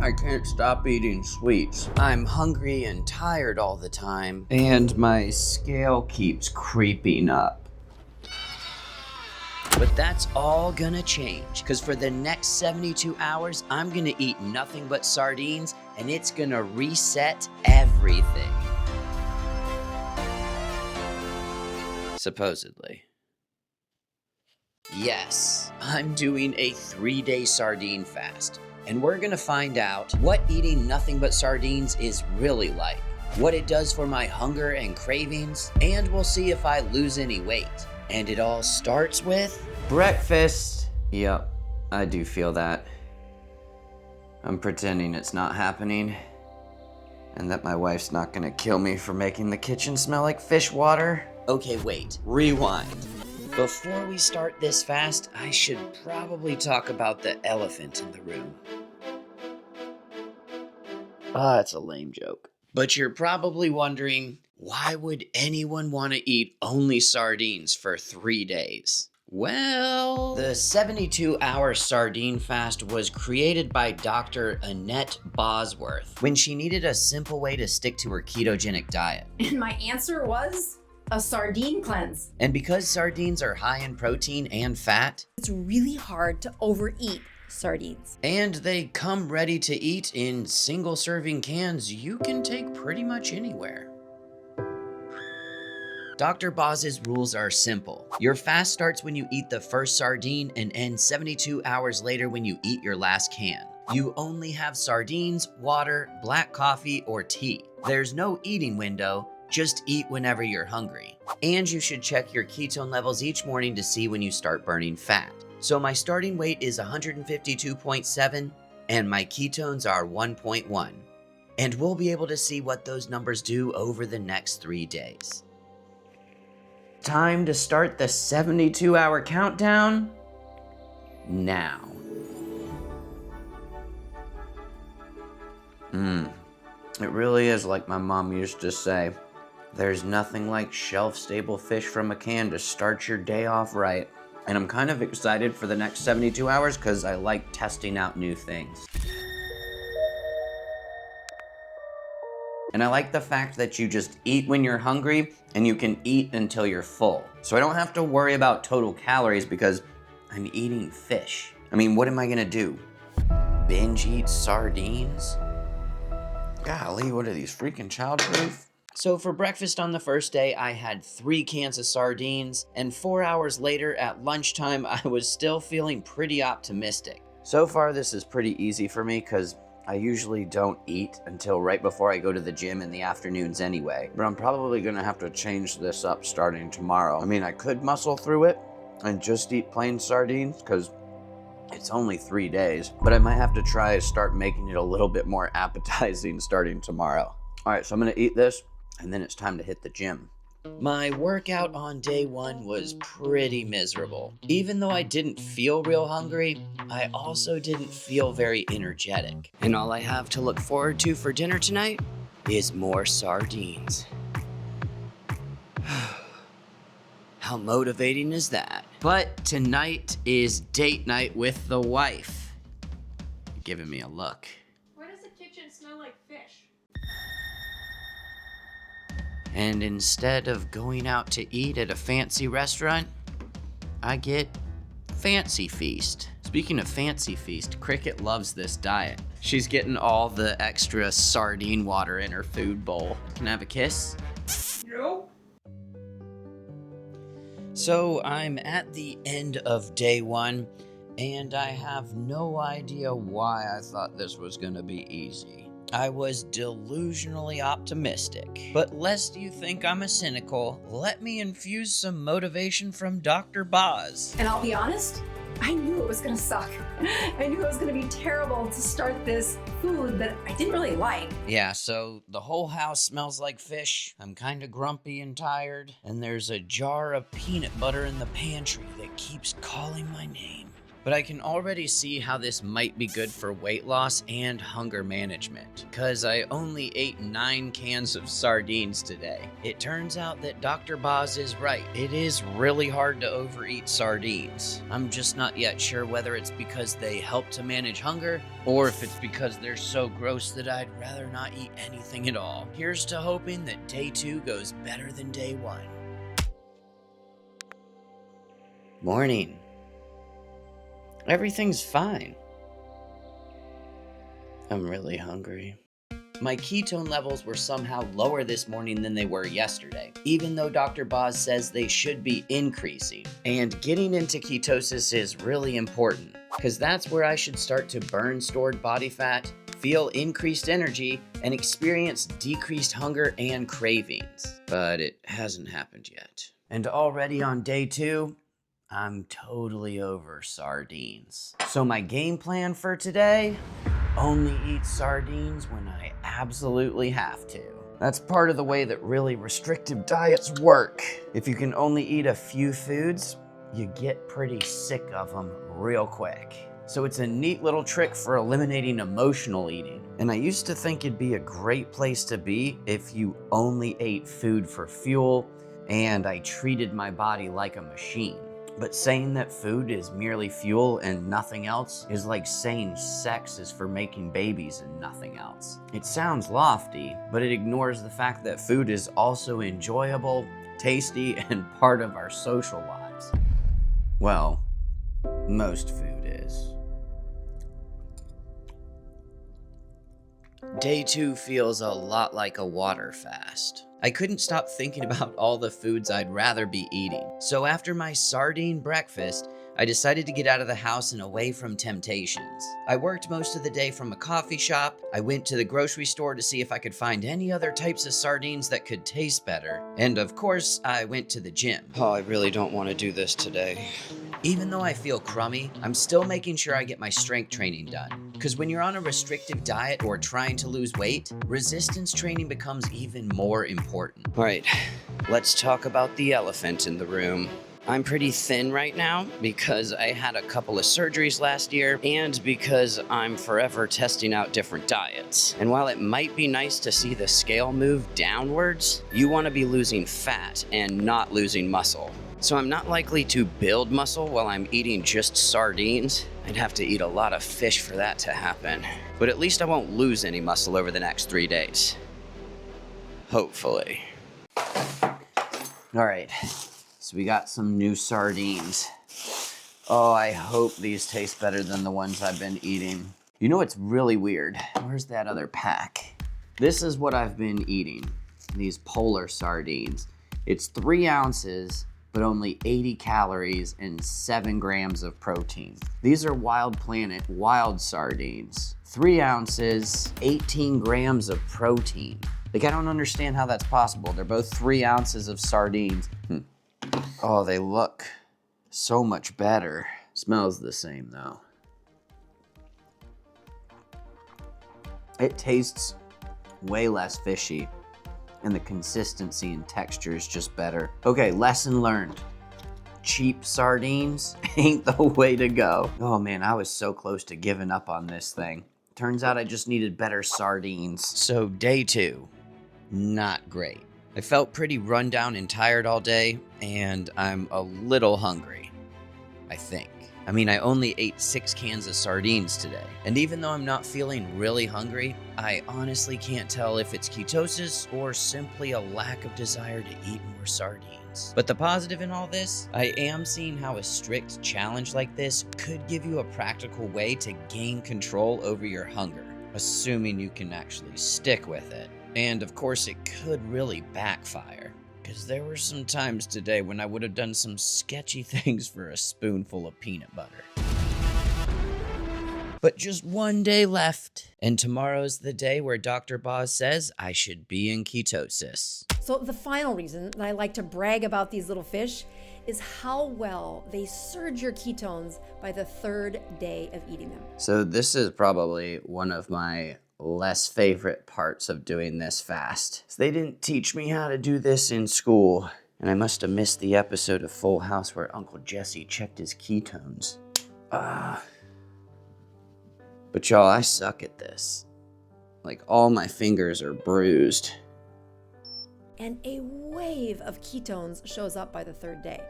I can't stop eating sweets. I'm hungry and tired all the time, and my scale keeps creeping up. But that's all gonna change, because for the next 72 hours, I'm gonna eat nothing but sardines, and it's gonna reset everything. Supposedly. Yes, I'm doing a 3-day sardine fast, and we're gonna find out what eating nothing but sardines is really like, what it does for my hunger and cravings, and we'll see if I lose any weight. And it all starts with breakfast. Yep, I do feel that. I'm pretending it's not happening, and that my wife's not gonna kill me for making the kitchen smell like fish water. Okay, wait, rewind. Before we start this fast, I should probably talk about the elephant in the room. It's a lame joke. But you're probably wondering, why would anyone want to eat only sardines for 3 days? Well, the 72-hour sardine fast was created by Dr. Annette Bosworth when she needed a simple way to stick to her ketogenic diet. And my answer was a sardine cleanse. And because sardines are high in protein and fat, It's really hard to overeat sardines. and they come ready to eat in single serving cans you can take pretty much anywhere. Dr. Boz's rules are simple. Your fast starts when you eat the first sardine and ends 72 hours later when you eat your last can. You only have sardines, water, black coffee, or tea. There's no eating window, just eat whenever you're hungry. And you should check your ketone levels each morning to see when you start burning fat. So my starting weight is 152.7 and my ketones are 1.1. And we'll be able to see what those numbers do over the next 3 days. Time to start the 72-hour countdown now. It really is like my mom used to say, there's nothing like shelf-stable fish from a can to start your day off right. And I'm kind of excited for the next 72 hours because I like testing out new things. And I like the fact that you just eat when you're hungry and you can eat until you're full. So I don't have to worry about total calories because I'm eating fish. I mean, what am I gonna do? Binge eat sardines? Golly, what are these, freaking childproof? So for breakfast on the first day, I had 3 cans of sardines, and 4 hours later at lunchtime, I was still feeling pretty optimistic. So far, this is pretty easy for me because I usually don't eat until right before I go to the gym in the afternoons anyway. But I'm probably gonna have to change this up starting tomorrow. I mean, I could muscle through it and just eat plain sardines because it's only 3 days, but I might have to try to start making it a little bit more appetizing starting tomorrow. All right, so I'm gonna eat this, and then it's time to hit the gym. My workout on day 1 was pretty miserable. Even though I didn't feel real hungry, I also didn't feel very energetic. And all I have to look forward to for dinner tonight is more sardines. How motivating is that? But tonight is date night with the wife. You're giving me a look. Why does the kitchen smell like fish? And instead of going out to eat at a fancy restaurant, I get Fancy Feast. Speaking of Fancy Feast, Cricket loves this diet. She's getting all the extra sardine water in her food bowl. Can I have a kiss? No. So I'm at the end of day 1, and I have no idea why I thought this was gonna be easy. I was delusionally optimistic. But lest you think I'm a cynical, let me infuse some motivation from Dr. Boz. And I'll be honest, I knew it was gonna suck. I knew it was gonna be terrible to start this food that I didn't really like. Yeah, so the whole house smells like fish. I'm kinda grumpy and tired. And there's a jar of peanut butter in the pantry that keeps calling my name. But I can already see how this might be good for weight loss and hunger management, because I only ate 9 cans of sardines today. It turns out that Dr. Boz is right. It is really hard to overeat sardines. I'm just not yet sure whether it's because they help to manage hunger, or if it's because they're so gross that I'd rather not eat anything at all. Here's to hoping that day 2 goes better than day 1. Morning. Everything's fine. I'm really hungry. My ketone levels were somehow lower this morning than they were yesterday, even though Dr. Boz says they should be increasing. And getting into ketosis is really important, because that's where I should start to burn stored body fat, feel increased energy, and experience decreased hunger and cravings. But it hasn't happened yet. And already on day 2, I'm totally over sardines. So my game plan for today, only eat sardines when I absolutely have to. That's part of the way that really restrictive diets work. If you can only eat a few foods, you get pretty sick of them real quick. So it's a neat little trick for eliminating emotional eating. And I used to think it'd be a great place to be if you only ate food for fuel and I treated my body like a machine. But saying that food is merely fuel and nothing else is like saying sex is for making babies and nothing else. It sounds lofty, but it ignores the fact that food is also enjoyable, tasty, and part of our social lives. Well, most food is. Day 2 feels a lot like a water fast. I couldn't stop thinking about all the foods I'd rather be eating. So after my sardine breakfast, I decided to get out of the house and away from temptations. I worked most of the day from a coffee shop. I went to the grocery store to see if I could find any other types of sardines that could taste better. And of course, I went to the gym. Oh, I really don't want to do this today. Even though I feel crummy, I'm still making sure I get my strength training done. Because when you're on a restrictive diet or trying to lose weight, resistance training becomes even more important. All right, let's talk about the elephant in the room. I'm pretty thin right now because I had a couple of surgeries last year and because I'm forever testing out different diets. And while it might be nice to see the scale move downwards, you want to be losing fat and not losing muscle. So I'm not likely to build muscle while I'm eating just sardines. I'd have to eat a lot of fish for that to happen. But at least I won't lose any muscle over the next 3 days. Hopefully. All right. So we got some new sardines. Oh, I hope these taste better than the ones I've been eating. You know what's really weird? Where's that other pack? This is what I've been eating, these polar sardines. It's 3 ounces, but only 80 calories and 7 grams of protein. These are Wild Planet wild sardines. 3 ounces, 18 grams of protein. Like, I don't understand how that's possible. They're both 3 ounces of sardines. Oh, they look so much better. Smells the same though. It tastes way less fishy, and the consistency and texture is just better. Okay, lesson learned. Cheap sardines ain't the way to go. Oh man, I was so close to giving up on this thing. Turns out I just needed better sardines. So day 2, not great. I felt pretty run down and tired all day, and I'm a little hungry, I think. I mean, I only ate 6 cans of sardines today. And even though I'm not feeling really hungry, I honestly can't tell if it's ketosis or simply a lack of desire to eat more sardines. But the positive in all this, I am seeing how a strict challenge like this could give you a practical way to gain control over your hunger, assuming you can actually stick with it. And of course, it could really backfire, because there were some times today when I would have done some sketchy things for a spoonful of peanut butter. But just 1 day left, and tomorrow's the day where Dr. Boz says I should be in ketosis. So the final reason that I like to brag about these little fish is how well they surge your ketones by the 3rd day of eating them. So this is probably one of my less favorite parts of doing this fast. So they didn't teach me how to do this in school, and I must have missed the episode of Full House where Uncle Jesse checked his ketones. But y'all, I suck at this. Like, all my fingers are bruised. And a wave of ketones shows up by the third day.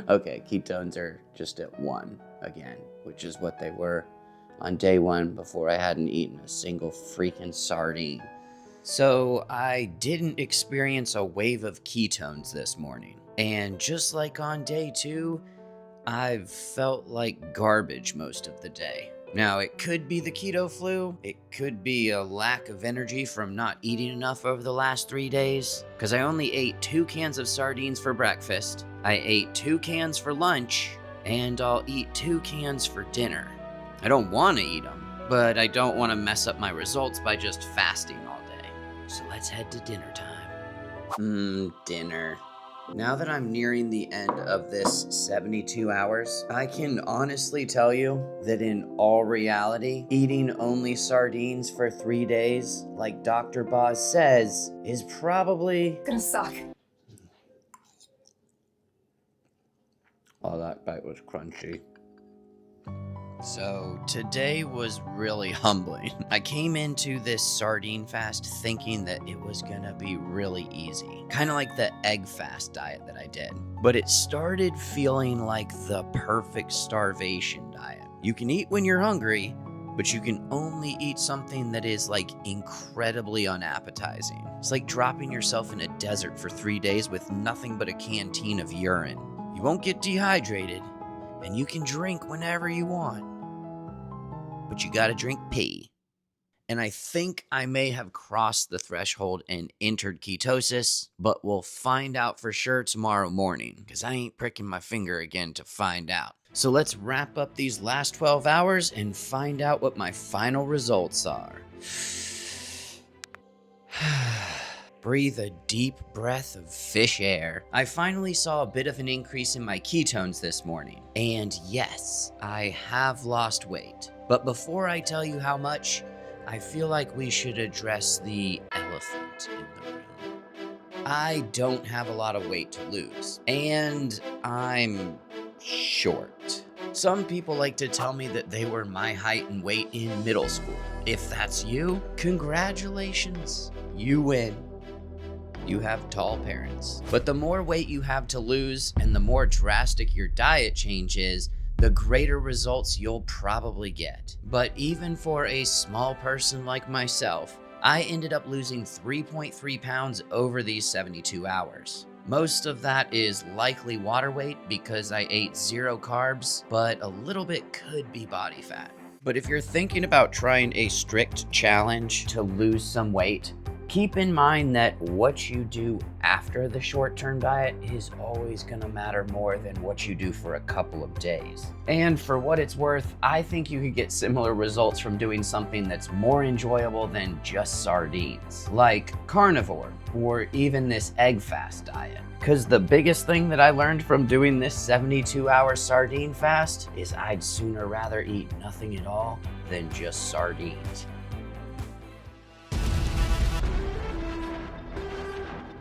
Okay, ketones are just at 1 again, which is what they were on day 1 before I hadn't eaten a single freaking sardine. So I didn't experience a wave of ketones this morning. And just like on day 2, I've felt like garbage most of the day. Now, it could be the keto flu. It could be a lack of energy from not eating enough over the last 3 days. Because I only ate 2 cans of sardines for breakfast. I ate 2 cans for lunch. And I'll eat 2 cans for dinner. I don't want to eat them, but I don't want to mess up my results by just fasting all day. So let's head to dinner time. Dinner. Now that I'm nearing the end of this 72 hours, I can honestly tell you that in all reality, eating only sardines for 3 days, like Dr. Boz says, is probably Gonna suck. Oh, that bite was crunchy. So today was really humbling. I came into this sardine fast thinking that it was gonna be really easy. Kind of like the egg fast diet that I did. But it started feeling like the perfect starvation diet. You can eat when you're hungry, but you can only eat something that is like incredibly unappetizing. It's like dropping yourself in a desert for 3 days with nothing but a canteen of urine. You won't get dehydrated, and you can drink whenever you want. But you gotta drink pee. And I think I may have crossed the threshold and entered ketosis, but we'll find out for sure tomorrow morning, because I ain't pricking my finger again to find out. So let's wrap up these last 12 hours and find out what my final results are. Breathe a deep breath of fish air. I finally saw a bit of an increase in my ketones this morning. And yes, I have lost weight. But before I tell you how much, I feel like we should address the elephant in the room. I don't have a lot of weight to lose, and I'm short. Some people like to tell me that they were my height and weight in middle school. If that's you, congratulations, you win. You have tall parents. But the more weight you have to lose and the more drastic your diet change is, the greater results you'll probably get. But even for a small person like myself, I ended up losing 3.3 pounds over these 72 hours. Most of that is likely water weight because I ate 0 carbs, but a little bit could be body fat. But if you're thinking about trying a strict challenge to lose some weight, keep in mind that what you do after the short-term diet is always gonna matter more than what you do for a couple of days. And for what it's worth, I think you could get similar results from doing something that's more enjoyable than just sardines, like carnivore, or even this egg fast diet. Because the biggest thing that I learned from doing this 72-hour sardine fast is I'd sooner rather eat nothing at all than just sardines.